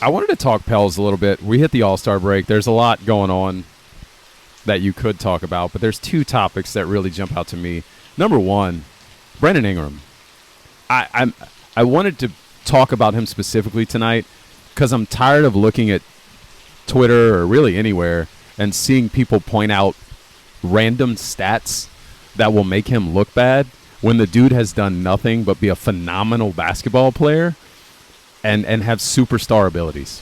I wanted to talk Pels a little bit. We hit the All-Star break. There's a lot going on that you could talk about, but there's two topics that really jump out to me. Number one, Brandon Ingram. I wanted to talk about him specifically tonight because I'm tired of looking at Twitter or really anywhere and seeing people point out random stats that will make him look bad when the dude has done nothing but be a phenomenal basketball player and have superstar abilities.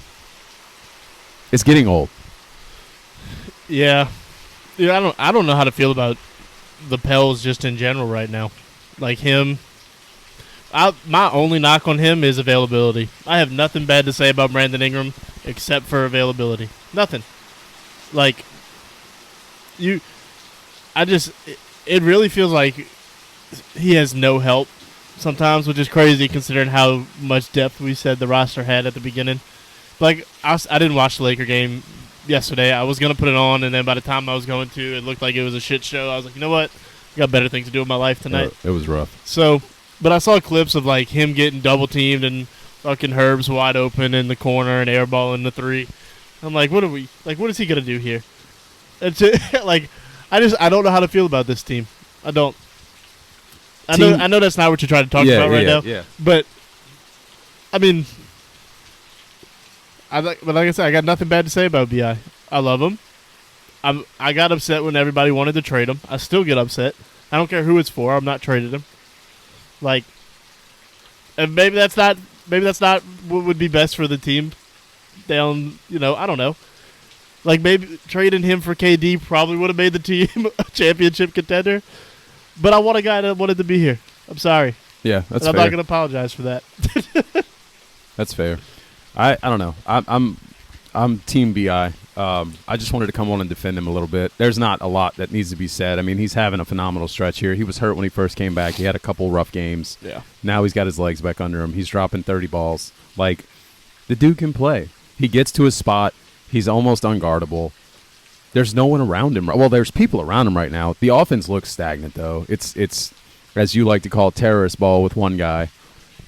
It's getting old. Yeah. I don't know how to feel about the Pels just in general right now. Like him, my only knock on him is availability. I have nothing bad to say about Brandon Ingram except for availability. Nothing. Like it really feels like he has no help sometimes, which is crazy considering how much depth we said the roster had at the beginning. Like I didn't watch the Laker game yesterday. I was going to put it on, and then by the time I was going to, it looked like it was a shit show. I was like, you know what? I got better things to do in my life tonight. It was rough. So, but I saw clips of like him getting double teamed and fucking Herb's wide open in the corner and airballing the three. I'm like, what is he going to do here? It's like, I don't know how to feel about this team. I don't. I know that's not what you're trying to talk about right now. Yeah. But I mean, but like I said, I got nothing bad to say about Bi. I love him. I got upset when everybody wanted to trade him. I still get upset. I don't care who it's for. I'm not trading him. Like, and maybe that's not what would be best for the team. Down, I don't know. Like maybe trading him for KD probably would have made the team a championship contender. But I want a guy that wanted to be here. I'm sorry. Yeah, that's fair. I'm not going to apologize for that. That's fair. I don't know. I'm Team Bi. I just wanted to come on and defend him a little bit. There's not a lot that needs to be said. I mean, he's having a phenomenal stretch here. He was hurt when he first came back. He had a couple rough games. Yeah. Now he's got his legs back under him. He's dropping 30 balls. Like, the dude can play. He gets to his spot. He's almost unguardable. There's no one around him. Well, there's people around him right now. The offense looks stagnant, though. It's as you like to call, terrorist ball with one guy,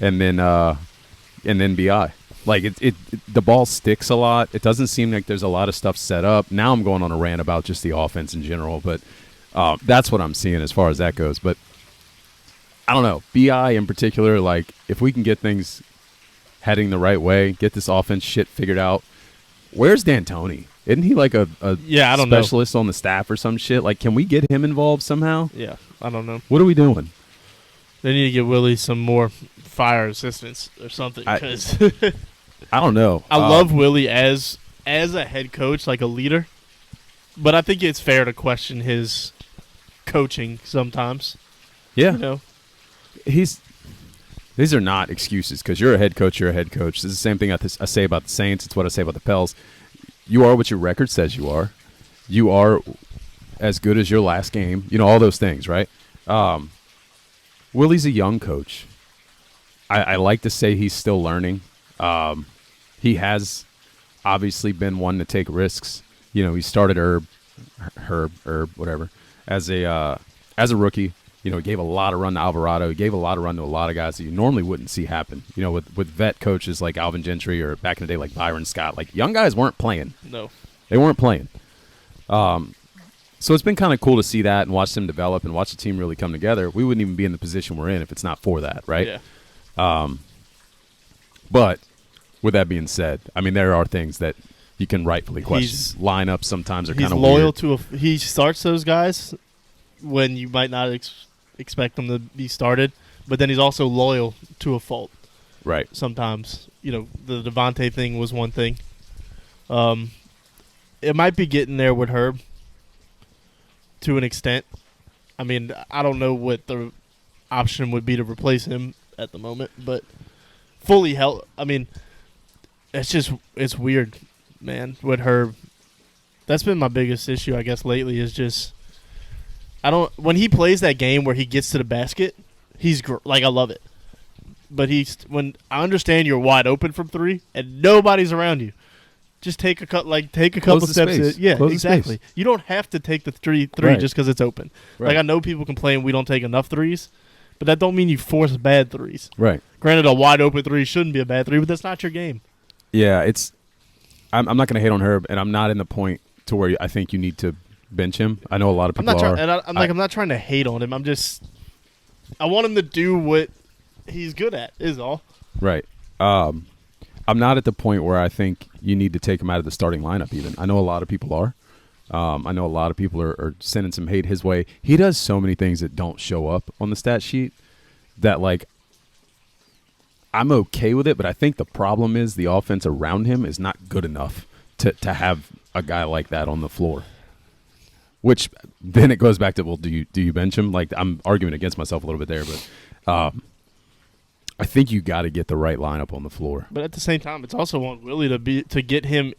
and then Bi. Like the ball sticks a lot. It doesn't seem like there's a lot of stuff set up. Now I'm going on a rant about just the offense in general, but that's what I'm seeing as far as that goes. But I don't know. Bi in particular, like if we can get things heading the right way, get this offense shit figured out. Where's D'Antoni? Isn't he like a I don't specialist on the staff or some shit? Like, can we get him involved somehow? Yeah, I don't know. What are we doing? They need to get Willie some more fire assistance or something. Because I don't know. I love Willie as a head coach, like a leader. But I think it's fair to question his coaching sometimes. Yeah. These are not excuses because you're a head coach, you're a head coach. This is the same thing I say about the Saints. It's what I say about the Pels. You are what your record says you are. You are as good as your last game. All those things, right? Willie's a young coach. I like to say he's still learning. He has obviously been one to take risks. He started Herb, whatever, as a rookie. He gave a lot of run to Alvarado. He gave a lot of run to a lot of guys that you normally wouldn't see happen. With vet coaches like Alvin Gentry or back in the day like Byron Scott. Like, young guys weren't playing. No. They weren't playing. So it's been kind of cool to see that and watch them develop and watch the team really come together. We wouldn't even be in the position we're in if it's not for that, right? Yeah. But with that being said, I mean, there are things that you can rightfully question. Lineups sometimes are kind of loyal weird. he starts those guys when you might not expect them to be started, but then he's also loyal to a fault. Right. Sometimes, the Devontae thing was one thing. It might be getting there with Herb to an extent. I mean, I don't know what the option would be to replace him at the moment, but fully held. I mean, it's weird, man, with Herb. That's been my biggest issue, I guess, lately is just when he plays that game where he gets to the basket, he's like, I love it. But when I understand you're wide open from three and nobody's around you, just take a couple steps in. Yeah, Close exactly. You don't have to take the three right. just because it's open. Right. Like, I know people complain we don't take enough threes, but that don't mean you force bad threes. Right. Granted, a wide open three shouldn't be a bad three, but that's not your game. Yeah, I'm not going to hate on Herb, and I'm not in the point to where I think you need to bench him. I know a lot of people are. I'm not trying to hate on him. I want him to do what he's good at. Is all. Right. I'm not at the point where I think you need to take him out of the starting lineup. Even I know a lot of people are. I know a lot of people are sending some hate his way. He does so many things that don't show up on the stat sheet that, like, I'm okay with it, but I think the problem is the offense around him is not good enough to have a guy like that on the floor. Which then it goes back to, well, do you bench him? Like, I'm arguing against myself a little bit there, but I think you got to get the right lineup on the floor. But at the same time, it's also on Willie to get him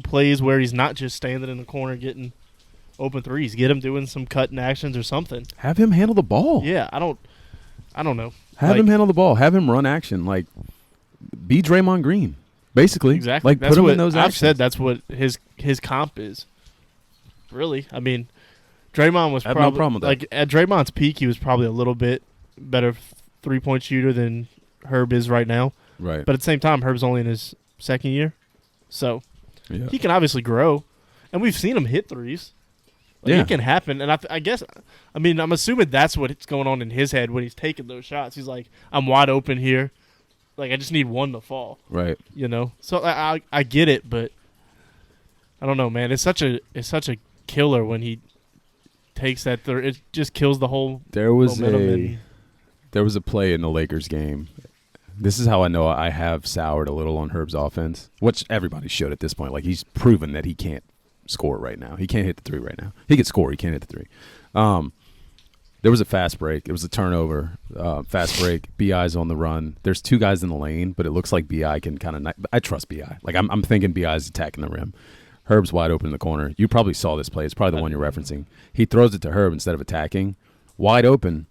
plays where he's not just standing in the corner getting open threes. Get him doing some cutting actions or something. Have him handle the ball. Yeah, I don't know. Have him handle the ball. Have him run action. Like, be Draymond Green, basically. Exactly. Like, put him in those actions. I've said that's what his comp is. Really, I mean, Draymond was probably no problem with that. Like at Draymond's peak, he was probably a little bit better 3-point shooter than Herb is right now. Right. But at the same time, Herb's only in his second year, so yeah. he can obviously grow, and we've seen him hit threes. Like, yeah, it can happen, and I guess, I mean, I'm assuming that's what's going on in his head when he's taking those shots. He's like, I'm wide open here, like I just need one to fall. Right. You know, so I get it, but I don't know, man. It's such a killer when he takes that third. It just kills the whole momentum. There was a play in the Lakers game. This is how I know I have soured a little on Herb's offense, which everybody should at this point. Like, he's proven that he can't score right now. He can't hit the three right now. He can score. He can't hit the three. There was a fast break. It was a turnover. Fast break. BI's on the run. There's two guys in the lane, but it looks like BI can kind of. I trust BI. Like, I'm thinking BI's attacking the rim. Herb's wide open in the corner. You probably saw this play. It's probably the one you're referencing. He throws it to Herb instead of attacking. Wide open,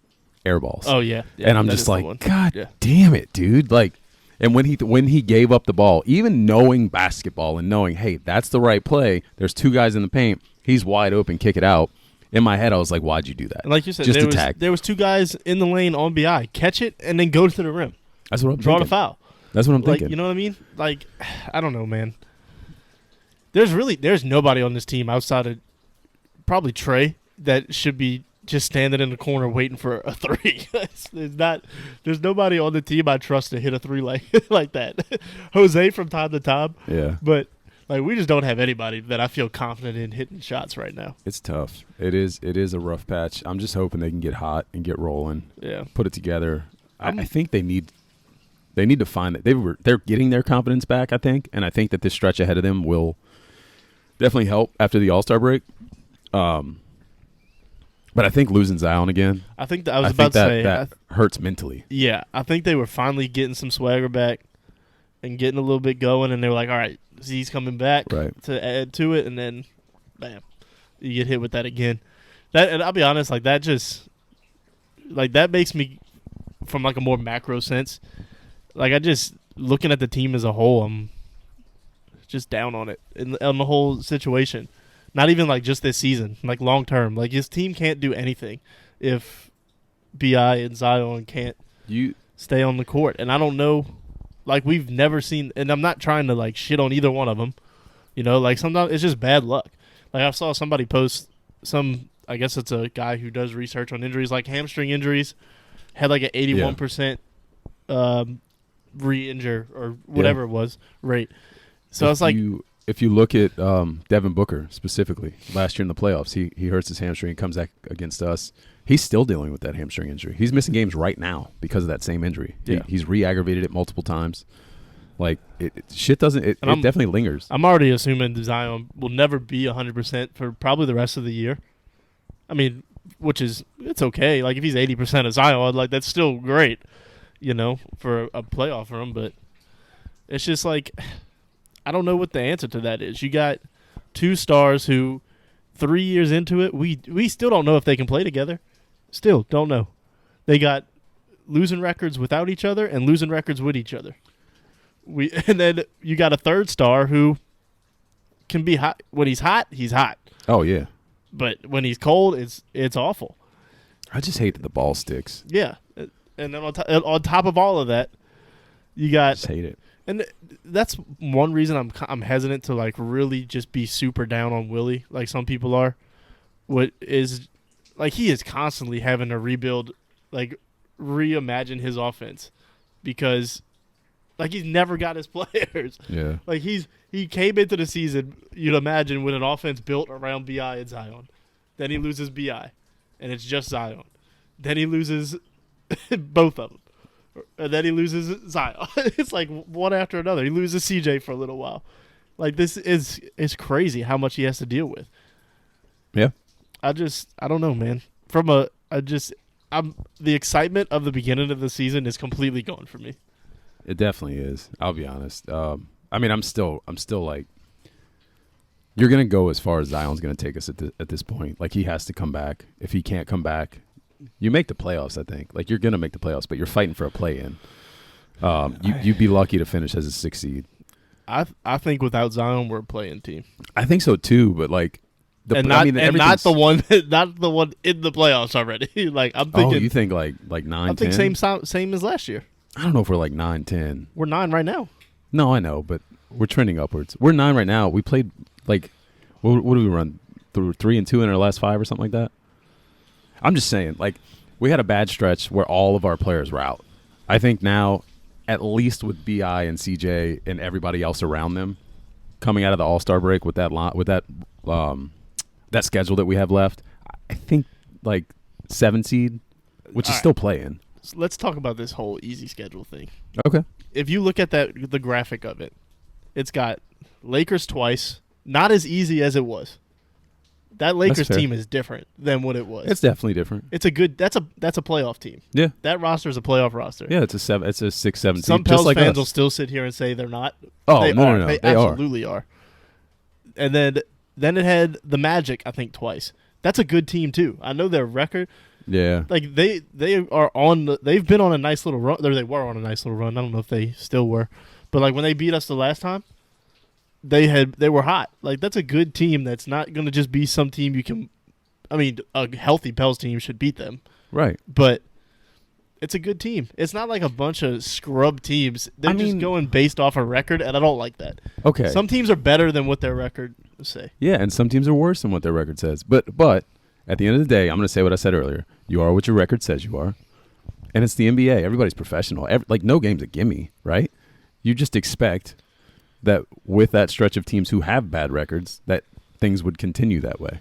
air balls. Oh, yeah. And I'm just like, God damn it, dude. Like, and when he gave up the ball, even knowing basketball and knowing, hey, that's the right play, there's two guys in the paint, he's wide open, kick it out. In my head, I was like, why'd you do that? And like you said, just attack. There was two guys in the lane on BI. Catch it and then go to the rim. That's what I'm Draw thinking. the foul. That's what I'm thinking. You know what I mean? Like, I don't know, man. There's nobody on this team outside of probably Trey that should be just standing in the corner waiting for a three. There's nobody on the team I trust to hit a three like that. Jose from time to time. Yeah. But like, we just don't have anybody that I feel confident in hitting shots right now. It's tough. It is a rough patch. I'm just hoping they can get hot and get rolling. Yeah. Put it together. I think they need to find that they're getting their confidence back, I think, and I think that this stretch ahead of them will definitely help after the All-Star break. But I think losing Zion again. I think that I was about to say that hurts mentally. Yeah, I think they were finally getting some swagger back and getting a little bit going, and they were like, "All right, Z's coming back to add to it," and then, bam, you get hit with that again. And I'll be honest, like that makes me, from like a more macro sense, like I just looking at the team as a whole, I'm just down on it on the whole situation. Not even like just this season, like long term. Like his team can't do anything if BI and Zion can't stay on the court. And I don't know, like we've never seen. And I'm not trying to like shit on either one of them. You know, like sometimes it's just bad luck. Like I saw somebody post I guess it's a guy who does research on injuries, like hamstring injuries, had like an 81% re-injure or whatever it was rate. So it's like. If you look at Devin Booker specifically, last year in the playoffs, he hurts his hamstring and comes back against us. He's still dealing with that hamstring injury. He's missing games right now because of that same injury. Yeah. He's re-aggravated it multiple times. It definitely lingers. I'm already assuming Zion will never be 100% for probably the rest of the year. I mean, it's okay. Like if he's 80% of Zion, like that's still great, you know, for a playoff for him. But it's just like, I don't know what the answer to that is. You got two stars who 3 years into it, we still don't know if they can play together. Still don't know. They got losing records without each other and losing records with each other. And then you got a third star who can be hot. When he's hot, he's hot. Oh, yeah. But when he's cold, it's awful. I just hate that the ball sticks. Yeah. And then on top of all of that, you got just hate it. And that's one reason I'm hesitant to like really just be super down on Willie like some people are. What is like he is constantly having to rebuild, like reimagine his offense because like he's never got his players. Yeah. Like he came into the season, you'd imagine, with an offense built around BI and Zion. Then he loses BI, and it's just Zion. Then he loses both of them. And then he loses Zion. It's like one after another. He loses CJ for a little while. Like this is crazy how much he has to deal with. Yeah. I don't know, man. The excitement of the beginning of the season is completely gone for me. It definitely is. I'll be honest. I mean, I'm still like, you're gonna go as far as Zion's gonna take us at this point. Like he has to come back. If he can't come back, you make the playoffs. I think. Like you're gonna make the playoffs, but you're fighting for a play-in. You'd be lucky to finish as a 6th seed. I think without Zion, we're a play-in team. I think so too. But like, not the one in the playoffs already. Like I'm thinking. Oh, you think like 9? I think 10? same as last year. I don't know if we're like 9, 10. We're 9 right now. No, I know, but we're trending upwards. We're 9 right now. We played like, what do we run? 3-2 in our last 5 or something like that. I'm just saying, like, we had a bad stretch where all of our players were out. I think now, at least with BI and CJ and everybody else around them, coming out of the All-Star break with that that schedule that we have left, I think like 7 seed, which is still playing. So let's talk about this whole easy schedule thing. Okay. If you look at the graphic of it, it's got Lakers twice, not as easy as it was. That Lakers team is different than what it was. It's definitely different. It's a good. That's a playoff team. Yeah, that roster is a playoff roster. Yeah, it's a 6-7 seed. Some Pels like fans us. will still sit here and say they're not. Oh no, they absolutely are. And then it had the Magic, I think, twice. That's a good team too. I know their record. Yeah, like they've been on a nice little run. They were on a nice little run. I don't know if they still were, but like when they beat us the last time. They were hot. Like that's a good team. That's not going to just be some team you can. I mean, a healthy Pels team should beat them, right? But it's a good team. It's not like a bunch of scrub teams. They're just going based off a record, and I don't like that. Okay, some teams are better than what their record say. Yeah, and some teams are worse than what their record says. But at the end of the day, I'm going to say what I said earlier. You are what your record says you are, and it's the NBA. Everybody's professional. Like no game's a gimme, right? You just expect that with that stretch of teams who have bad records, that things would continue that way.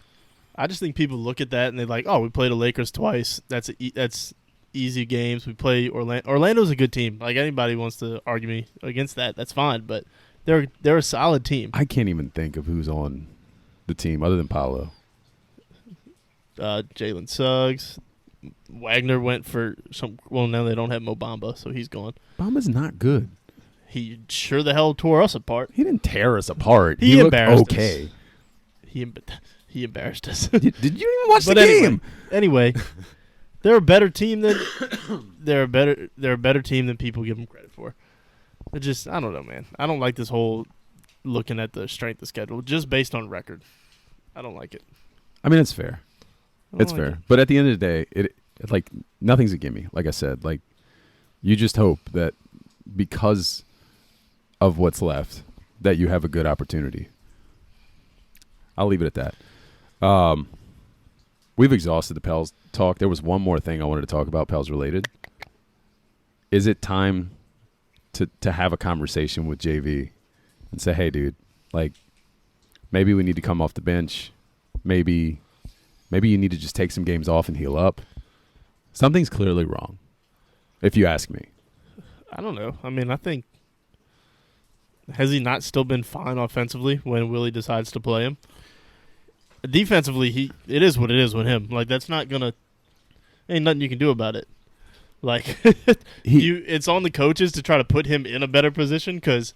I just think people look at that and they're like, "Oh, we played the Lakers twice. That's easy games. We play Orlando. Orlando's a good team. Like anybody wants to argue me against that, that's fine. But they're a solid team. I can't even think of who's on the team other than Paolo. Jalen Suggs. Wagner went for some. Well, now they don't have Mo Bamba, so he's gone. Bamba's not good. He sure the hell tore us apart. He didn't tear us apart. He embarrassed looked okay. Us. He embarrassed us. Did you even watch the game? Anyway, they're a better team than they're a better team than people give them credit for. I don't know, man. I don't like this whole looking at the strength of schedule just based on record. I don't like it. I mean, it's fair. It's fair. But at the end of the day, it like nothing's a gimme. Like I said, like you just hope that because of what's left, that you have a good opportunity. I'll leave it at that. We've exhausted the Pels talk. There was one more thing I wanted to talk about Pels related. Is it time to have a conversation with JV and say, hey, dude, like maybe we need to come off the bench. Maybe you need to just take some games off and heal up. Something's clearly wrong, if you ask me. I don't know. I mean, I think has he not still been fine offensively when Willie decides to play him? Defensively, it is what it is with him. Like that's not gonna ain't nothing you can do about it. Like it's on the coaches to try to put him in a better position because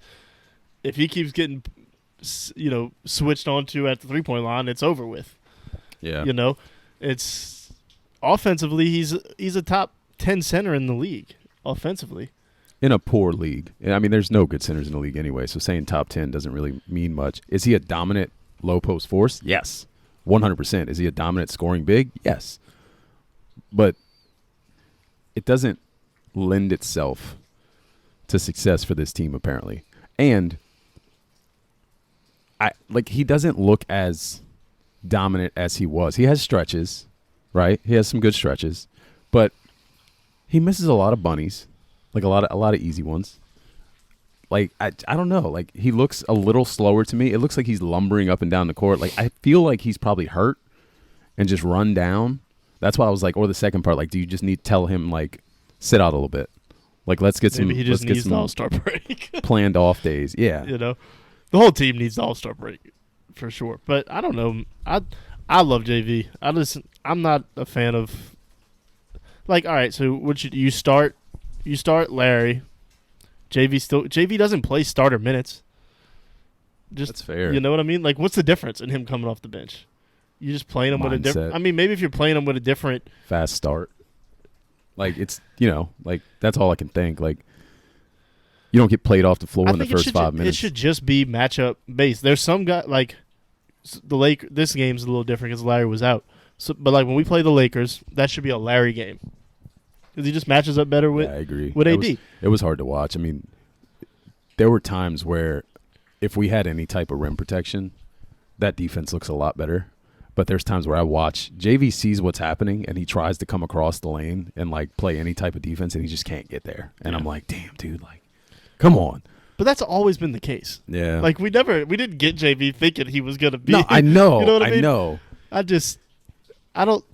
if he keeps getting switched onto at the 3-point line, it's over with. Yeah, it's offensively he's a top 10 center in the league offensively. In a poor league. I mean, there's no good centers in the league anyway, so saying top 10 doesn't really mean much. Is he a dominant low-post force? Yes, 100%. Is he a dominant scoring big? Yes. But it doesn't lend itself to success for this team apparently. And he doesn't look as dominant as he was. He has stretches, right? He has some good stretches, but he misses a lot of bunnies, like a lot of easy ones. Like I don't know. Like he looks a little slower to me. It looks like he's lumbering up and down the court. Like I feel like he's probably hurt and just run down. That's why I was like, or the second part, like, do you just need to tell him like sit out a little bit? Like let's get some. Maybe he just let's needs get the some All-Star break. planned off days. Yeah, The whole team needs the All-Star break for sure. But I don't know. I love JV. I'm not a fan of. Like, all right, so what you start Larry. JV doesn't play starter minutes. That's fair. You know what I mean? Like, what's the difference in him coming off the bench? You just playing him with a different. I mean, maybe if you're playing him with a different fast start, like it's like that's all I can think. Like you don't get played off the floor in the first 5 minutes. It should just be matchup based. There's some guy like the Lakers. This game's a little different because Larry was out. So, but like when we play the Lakers, that should be a Larry game because he just matches up better with. Yeah, I agree. With AD. It was hard to watch. I mean, there were times where if we had any type of rim protection, that defense looks a lot better. But there's times where I watch JV sees what's happening and he tries to come across the lane and like play any type of defense and he just can't get there. And I'm like, damn, dude, like, come on. But that's always been the case. Yeah. Like we didn't get JV thinking he was gonna be. No, I know. You know what I mean? know. I don't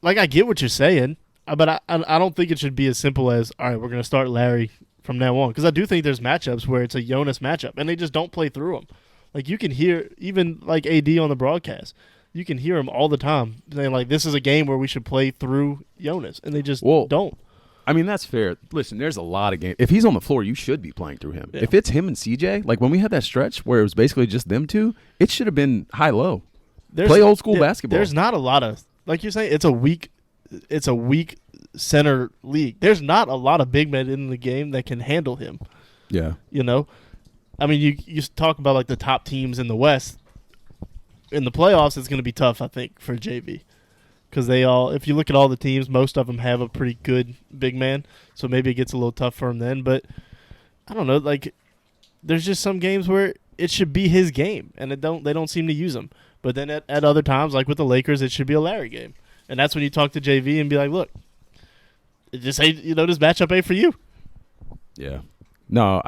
like. I get what you're saying, but I don't think it should be as simple as all right. We're gonna start Larry from now on because I do think there's matchups where it's a Jonas matchup and they just don't play through them. Like you can hear even like AD on the broadcast. You can hear him all the time saying, like, this is a game where we should play through Jonas, and they just don't. I mean, that's fair. Listen, there's a lot of games. If he's on the floor, you should be playing through him. Yeah. If it's him and CJ, like when we had that stretch where it was basically just them two, it should have been high-low. Play old school basketball. There's not a lot of, like you're saying, it's a weak center league. There's not a lot of big men in the game that can handle him. Yeah. I mean, you talk about, like, the top teams in the West. In the playoffs, it's going to be tough, I think, for JV. Because if you look at all the teams, most of them have a pretty good big man. So maybe it gets a little tough for him then. But I don't know. Like, there's just some games where it should be his game, and they don't seem to use him. But then at other times, like with the Lakers, it should be a Larry game. And that's when you talk to JV and be like, look, it just ain't, this matchup ain't for you. Yeah. No,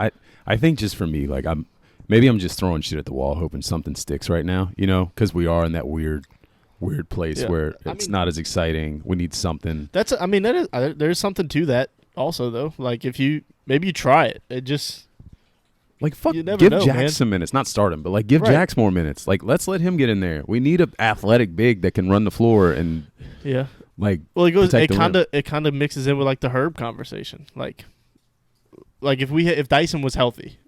I think just for me, like maybe I'm just throwing shit at the wall, hoping something sticks right now, because we are in that weird place where it's not as exciting. We need something. There's something to that also, though. Like, if you try it. It just. Like, fuck, you never give know, Jax man. some minutes. Not start him, but, like, give Jax more minutes. Like, let's let him get in there. We need an athletic big that can run the floor and, like, well, it rim. kind of mixes in with, like, the Herb conversation. Like if Dyson was healthy,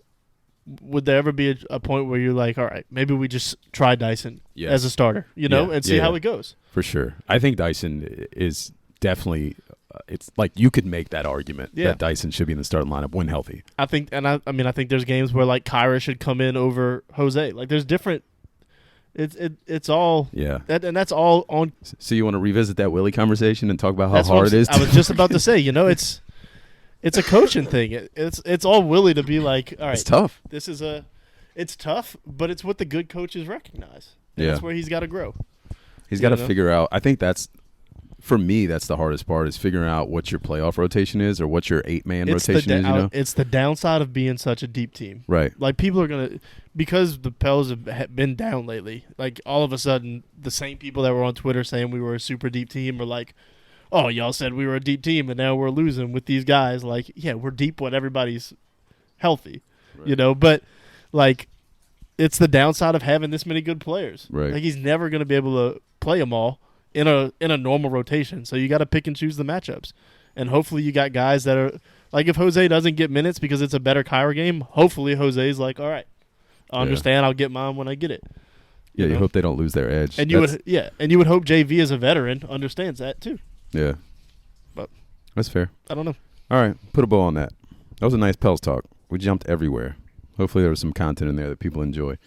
would there ever be a point where you're like, all right, maybe we just try Dyson as a starter, and see how it goes? For sure. I think Dyson is definitely it's like you could make that argument that Dyson should be in the starting lineup when healthy. I think there's games where like Kyra should come in over Jose. Like there's different. It's all and that's all on. So you want to revisit that Willie conversation and talk about how hard it is? I was just about to say, it's a coaching thing. It's all Willie to be like, all right, it's tough. It's tough, but it's what the good coaches recognize. And that's where he's got to grow. He's got to figure out. I think for me, that's the hardest part is figuring out what your playoff rotation is or what your 8-man rotation is. It's the downside of being such a deep team. Right. Like people are going to, because the Pels have been down lately, like all of a sudden the same people that were on Twitter saying we were a super deep team are like, oh, y'all said we were a deep team and now we're losing with these guys. Like, yeah, we're deep when everybody's healthy, but like it's the downside of having this many good players. Right. Like he's never going to be able to play them all in a normal rotation. So you got to pick and choose the matchups. And hopefully you got guys that are like if Jose doesn't get minutes because it's a better Kyra game, hopefully Jose's like, all right, I understand, I'll get mine when I get it. You hope they don't lose their edge. And you would hope JV as a veteran understands that too. Yeah. But that's fair. I don't know. All right, put a bow on that. That was a nice Pels talk. We jumped everywhere. Hopefully there was some content in there that people enjoy.